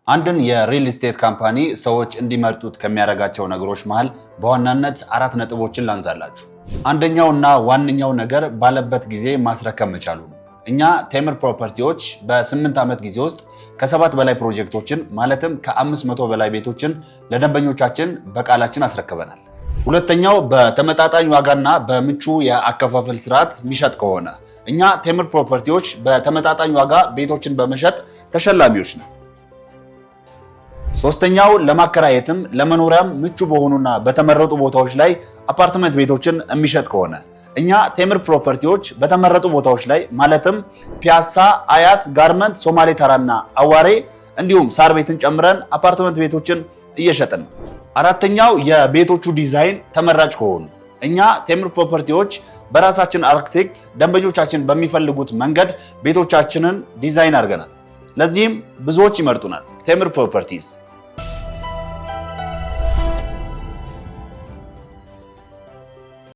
አንድን የሪል ስቴት ካምፓኒ ሰዎች እንዲመርጡት ከሚያደርጋቸው ነገሮች መሃል በዋናነት 4 ነጥቦችን ላንሳላችሁ። አንደኛውና ዋነኛው ነገር ባለበት ጊዜ ማስረከብ መቻሉ ነው። እኛ ቴምር ፕሮፐርቲዎች በ8 ዓመት ጊዜ ውስጥ ከ7 በላይ ፕሮጀክቶችን ማለትም ከ500 በላይ ቤቶችን ለደንበኞቻችን በቃላችን አስረክበናል። ሁለተኛው በተመጣጣኝ ዋጋና በምቹ የአከፋፈል ስርዓት የሚሸጥ ከሆነ እኛ ቴምር ፕሮፐርቲዎች በተመጣጣኝ ዋጋ ቤቶችን በመሸጥ ተሸላሚዎች ነው። ሶስተኛው ለማከራየትም ለመኖሪያም ምቹ በሆኑና በተመረጡ ቦታዎች ላይ አፓርትመንት ቤቶችን የሚሸጥ ከሆነ እኛ ቴምር ፕሮፐርቲዎች በተመረጡ ቦታዎች ላይ ማለትም ፒያሳ፣ አያት፣ ጋርመንት፣ ሶማሌ ተራና አዋሬ እንዲሁም ሳር ቤትን ጨምረን አፓርትመንት ቤቶችን እየሸጥን ነው። አራተኛው የቤቶቹ ዲዛይን ተመራጭ ከሆኑ እኛ ቴምር ፕሮፐርቲዎች በራሳችን አርክቴክት ደንበኞቻችን በሚፈልጉት መንገድ ቤቶቻችንን ዲዛይን አድርገናል። ለዚህም ብዙዎች ይመርጡናል። ቴምር ፕሮፐርቲስ